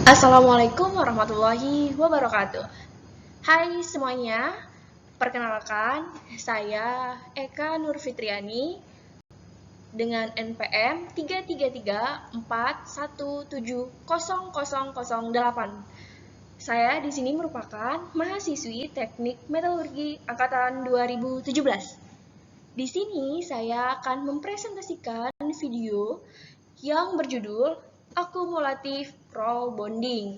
Assalamualaikum warahmatullahi wabarakatuh. Hai semuanya, perkenalkan saya Eka Nurfitriani dengan NPM 33341700008. Saya di sini merupakan mahasiswi Teknik Metalurgi angkatan 2017. Di sini saya akan mempresentasikan video yang berjudul Akumulatif Role Bonding.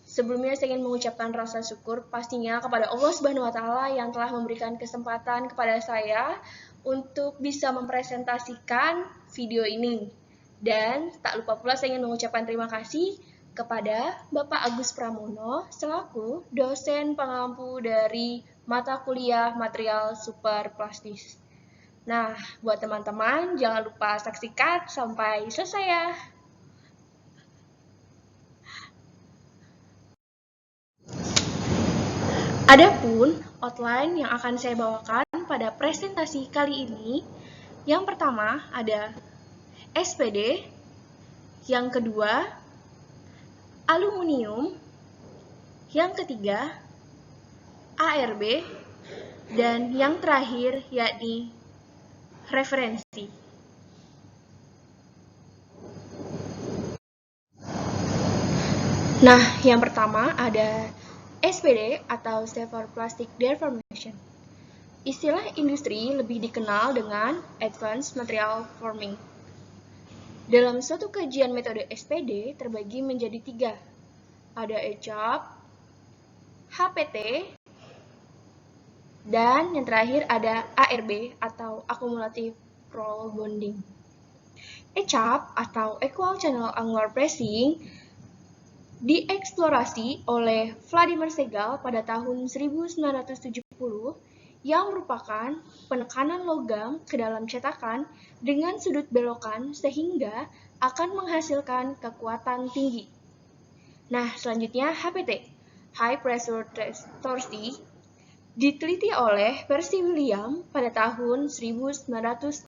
Sebelumnya saya ingin mengucapkan rasa syukur pastinya kepada Allah Subhanahu wa taala yang telah memberikan kesempatan kepada saya untuk bisa mempresentasikan video ini. Dan tak lupa pula saya ingin mengucapkan terima kasih kepada Bapak Agus Pramono selaku dosen pengampu dari mata kuliah material super plastis. Nah, buat teman-teman jangan lupa saksikan sampai selesai ya. Adapun outline yang akan saya bawakan pada presentasi kali ini, yang pertama ada SPD, yang kedua aluminium, yang ketiga ARB, dan yang terakhir yakni referensi. Nah, yang pertama ada SPD atau Severe Plastic Deformation. Istilah industri lebih dikenal dengan Advanced Material Forming. Dalam suatu kajian metode SPD terbagi menjadi 3. Ada ECAP, HPT, dan yang terakhir ada ARB atau Accumulative Role Bonding. ECAP atau Equal Channel Angular Pressing dieksplorasi oleh Vladimir Segal pada tahun 1970 yang merupakan penekanan logam ke dalam cetakan dengan sudut belokan sehingga akan menghasilkan kekuatan tinggi. Nah, selanjutnya HPT, High Pressure Torsi, diteliti oleh Percy Williams pada tahun 1940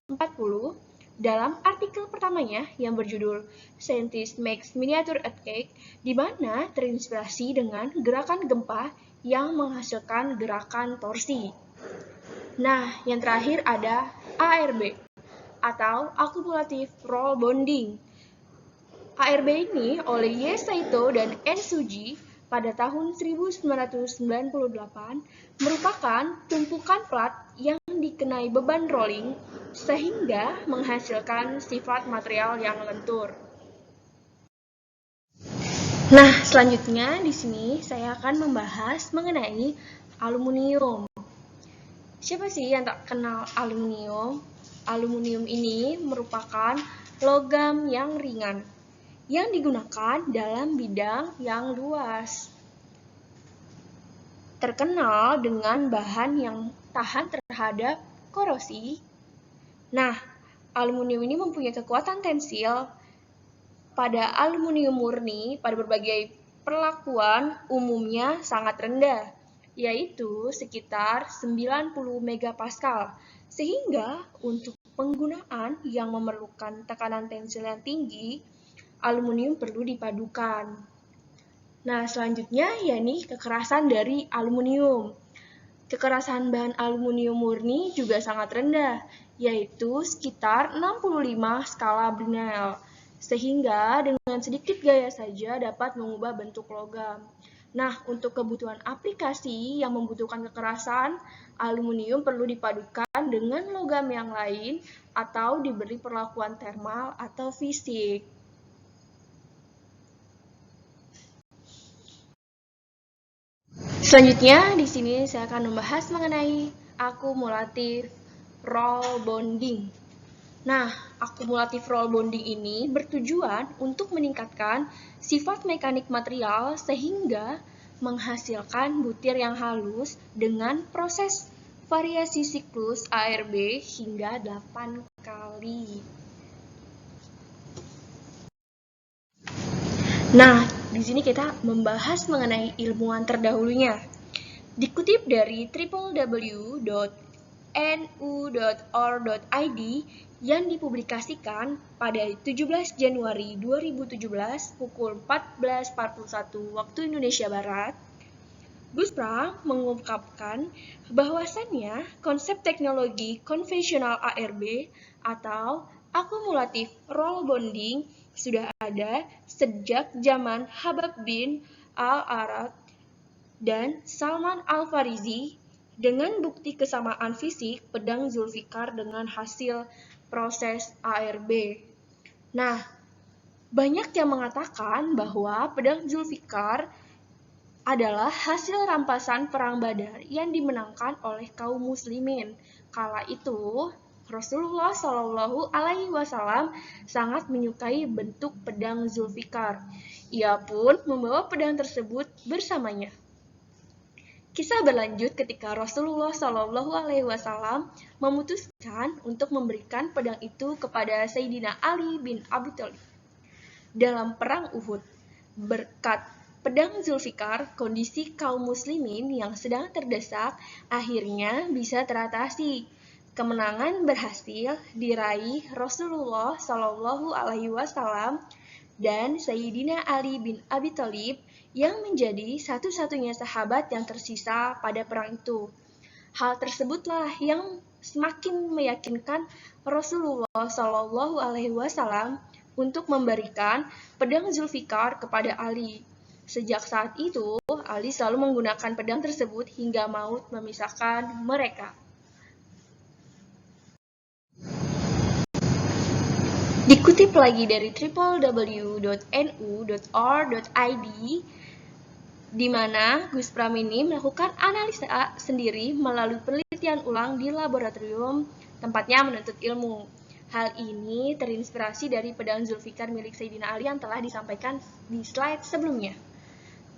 dalam artikel pertamanya yang berjudul Scientist Makes Miniature Earthquake, di mana terinspirasi dengan gerakan gempa yang menghasilkan gerakan torsi. Nah, yang terakhir ada ARB atau Accumulative Role Bonding. ARB ini oleh Ye Saito dan En Suji pada tahun 1998 merupakan tumpukan plat yang dikenai beban rolling sehingga menghasilkan sifat material yang lentur. Nah, selanjutnya di sini saya akan membahas mengenai aluminium. Siapa sih yang tak kenal aluminium? Aluminium ini merupakan logam yang ringan yang digunakan dalam bidang yang luas. Terkenal dengan bahan yang tahan terhadap korosi. Nah, aluminium ini mempunyai kekuatan tensil pada aluminium murni pada berbagai perlakuan umumnya sangat rendah, yaitu sekitar 90 megapascal. Sehingga untuk penggunaan yang memerlukan tekanan tensil yang tinggi, aluminium perlu dipadukan. Nah, selanjutnya yakni kekerasan dari aluminium. Kekerasan bahan aluminium murni juga sangat rendah, yaitu sekitar 65 skala Brinell, sehingga dengan sedikit gaya saja dapat mengubah bentuk logam. Nah, untuk kebutuhan aplikasi yang membutuhkan kekerasan, aluminium perlu dipadukan dengan logam yang lain atau diberi perlakuan termal atau fisik. Selanjutnya, di sini saya akan membahas mengenai akumulatif role bonding. Nah, akumulatif role bonding ini bertujuan untuk meningkatkan sifat mekanik material sehingga menghasilkan butir yang halus dengan proses variasi siklus ARB hingga 8 kali. Nah, di sini kita membahas mengenai ilmuwan terdahulunya. Dikutip dari www.nu.or.id, yang dipublikasikan pada 17 Januari 2017 pukul 14.41 waktu Indonesia Barat, Guspra mengungkapkan bahwasannya konsep teknologi konvensional ARB atau akumulatif role bonding sudah ada sejak zaman Habab bin Al-Arad dan Salman Al-Farisi dengan bukti kesamaan fisik pedang Zulfikar dengan hasil proses ARB. Nah, banyak yang mengatakan bahwa pedang Zulfikar adalah hasil rampasan Perang Badar yang dimenangkan oleh kaum muslimin. Kala itu, Rasulullah Shallallahu Alaihi Wasallam sangat menyukai bentuk pedang Zulfikar. Ia pun membawa pedang tersebut bersamanya. Kisah berlanjut ketika Rasulullah Shallallahu Alaihi Wasallam memutuskan untuk memberikan pedang itu kepada Sayyidina Ali bin Abi Thalib dalam perang Uhud. Berkat pedang Zulfikar, kondisi kaum muslimin yang sedang terdesak akhirnya bisa teratasi. Kemenangan berhasil diraih Rasulullah Shallallahu Alaihi Wasallam dan Sayyidina Ali bin Abi Thalib yang menjadi satu-satunya sahabat yang tersisa pada perang itu. Hal tersebutlah yang semakin meyakinkan Rasulullah Shallallahu Alaihi Wasallam untuk memberikan pedang Zulfikar kepada Ali. Sejak saat itu, Ali selalu menggunakan pedang tersebut hingga maut memisahkan mereka. Dikutip lagi dari www.nu.or.id, di mana Gus Pram ini melakukan analisa sendiri melalui penelitian ulang di laboratorium tempatnya menuntut ilmu. Hal ini terinspirasi dari pedang Zulfikar milik Sayyidina Ali yang telah disampaikan di slide sebelumnya.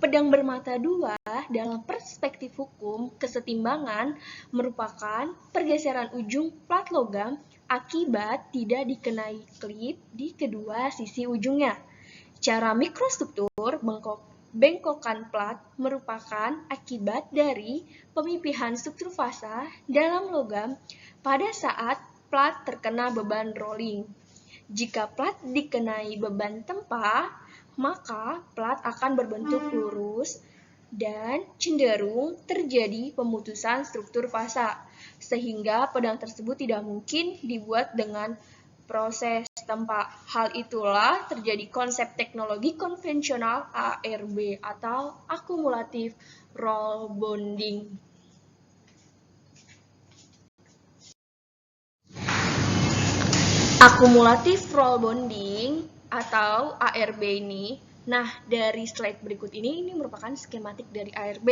Pedang bermata dua dalam perspektif hukum kesetimbangan merupakan pergeseran ujung plat logam akibat tidak dikenai klip di kedua sisi ujungnya. Cara mikrostruktur bengkokan plat merupakan akibat dari pemipihan struktur fasa dalam logam pada saat plat terkena beban rolling. Jika plat dikenai beban tempa, maka plat akan berbentuk lurus dan cenderung terjadi pemutusan struktur fasa, sehingga pedang tersebut tidak mungkin dibuat dengan proses tempa. Hal itulah terjadi konsep teknologi konvensional ARB atau akumulatif roll bonding. Akumulatif roll bonding atau ARB ini, nah dari slide berikut ini merupakan skematik dari ARB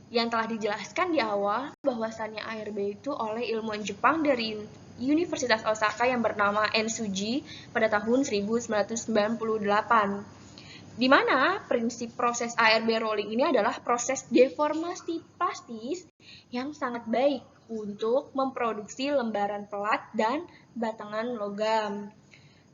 yang telah dijelaskan di awal bahwasannya ARB itu oleh ilmuwan Jepang dari Universitas Osaka yang bernama Ensuji pada tahun 1998. Di mana prinsip proses ARB rolling ini adalah proses deformasi plastis yang sangat baik untuk memproduksi lembaran pelat dan batangan logam.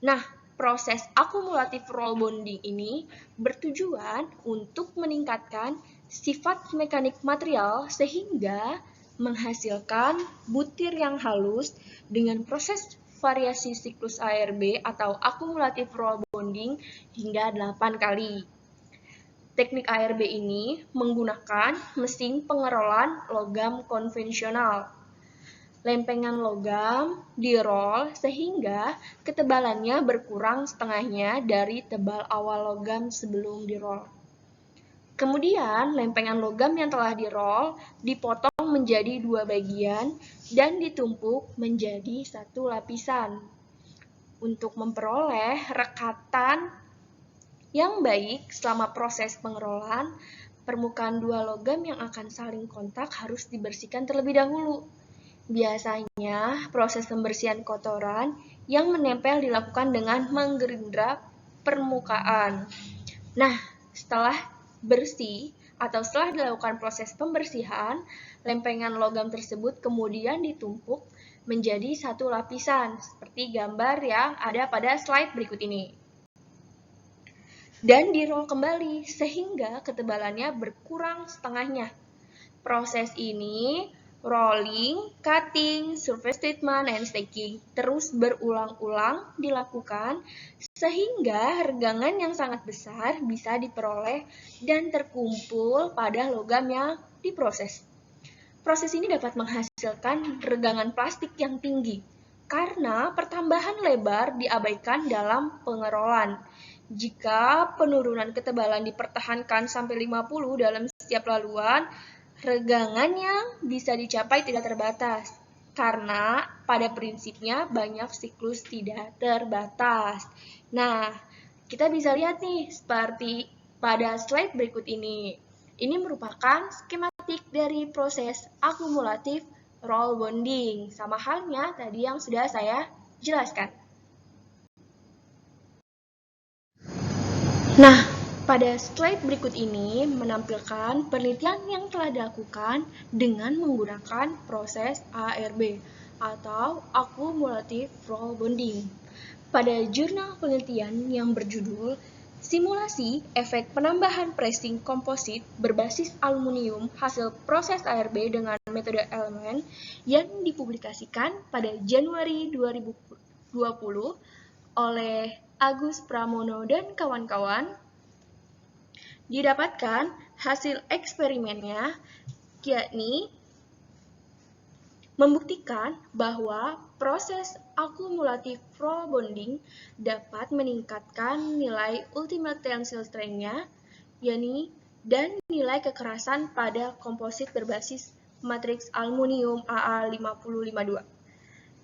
Nah, proses akumulatif roll bonding ini bertujuan untuk meningkatkan sifat mekanik material sehingga menghasilkan butir yang halus dengan proses variasi siklus ARB atau akumulatif roll bonding hingga 8 kali. Teknik ARB ini menggunakan mesin pengerolan logam konvensional. Lempengan logam dirol sehingga ketebalannya berkurang setengahnya dari tebal awal logam sebelum dirol. Kemudian, lempengan logam yang telah dirol dipotong menjadi 2 bagian dan ditumpuk menjadi 1 lapisan. Untuk memperoleh rekatan yang baik selama proses pengerolan, permukaan 2 logam yang akan saling kontak harus dibersihkan terlebih dahulu. Biasanya, proses pembersihan kotoran yang menempel dilakukan dengan menggerindra permukaan. Nah, setelah bersih atau setelah dilakukan proses pembersihan, lempengan logam tersebut kemudian ditumpuk menjadi 1 lapisan, seperti gambar yang ada pada slide berikut ini. Dan dirol kembali, sehingga ketebalannya berkurang setengahnya. Proses ini Rolling, cutting, surface treatment, and stacking terus berulang-ulang dilakukan sehingga regangan yang sangat besar bisa diperoleh dan terkumpul pada logam yang diproses. Proses ini dapat menghasilkan regangan plastik yang tinggi karena pertambahan lebar diabaikan dalam pengerolan. Jika penurunan ketebalan dipertahankan sampai 50 dalam setiap laluan, regangannya bisa dicapai tidak terbatas, karena pada prinsipnya banyak siklus tidak terbatas. Nah, kita bisa lihat nih seperti pada slide berikut ini. Ini merupakan skematik dari proses akumulatif roll bonding, sama halnya tadi yang sudah saya jelaskan. Nah, pada slide berikut ini menampilkan penelitian yang telah dilakukan dengan menggunakan proses ARB atau Accumulative Roll Bonding. Pada jurnal penelitian yang berjudul Simulasi Efek Penambahan Pressing Komposit Berbasis Aluminium Hasil Proses ARB dengan Metode Elemen yang dipublikasikan pada Januari 2020 oleh Agus Pramono dan kawan-kawan, didapatkan hasil eksperimennya, yakni membuktikan bahwa proses akumulatif roll bonding dapat meningkatkan nilai ultimate tensile strength-nya, yakni dan nilai kekerasan pada komposit berbasis matriks aluminium AA5052.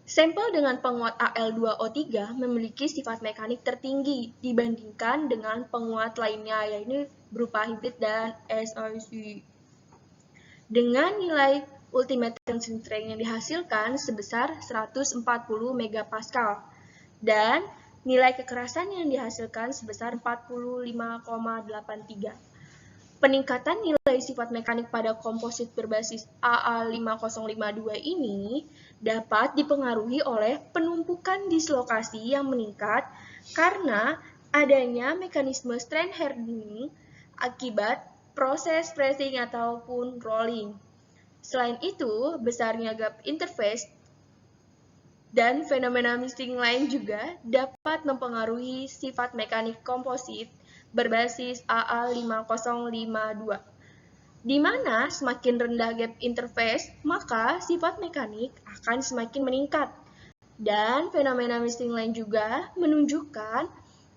Sampel dengan penguat Al2O3 memiliki sifat mekanik tertinggi dibandingkan dengan penguat lainnya, yaitu berupa hibrid dan SiC. Dengan nilai ultimate tensile strength yang dihasilkan sebesar 140 MPa dan nilai kekerasan yang dihasilkan sebesar 45,83. Peningkatan nilai sifat mekanik pada komposit berbasis AA5052 ini dapat dipengaruhi oleh penumpukan dislokasi yang meningkat karena adanya mekanisme strand hardening akibat proses pressing ataupun rolling. Selain itu, besarnya gap interface dan fenomena misting lain juga dapat mempengaruhi sifat mekanik komposit berbasis AA5052. Di mana semakin rendah gap interface, maka sifat mekanik akan semakin meningkat. Dan fenomena misting lain juga menunjukkan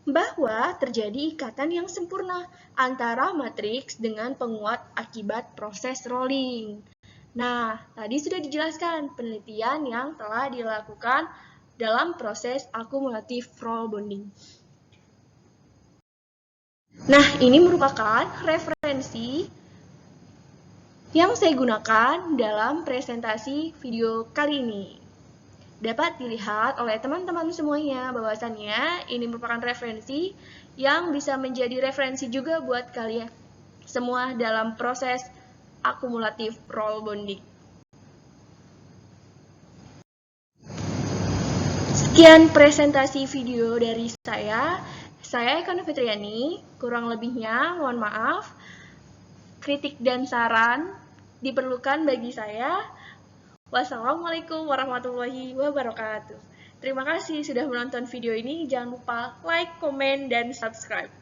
bahwa terjadi ikatan yang sempurna antara matriks dengan penguat akibat proses rolling. Nah, tadi sudah dijelaskan penelitian yang telah dilakukan dalam proses akumulatif roll bonding. Nah, ini merupakan referensi yang saya gunakan dalam presentasi video kali ini. Dapat dilihat oleh teman-teman semuanya bahwasannya ini merupakan referensi yang bisa menjadi referensi juga buat kalian semua dalam proses akumulatif roll bonding. Sekian presentasi video dari saya. Saya Eka Fitriani, kurang lebihnya mohon maaf. Kritik dan saran diperlukan bagi saya. Wassalamualaikum warahmatullahi wabarakatuh. Terima kasih sudah menonton video ini. Jangan lupa like, komen, dan subscribe.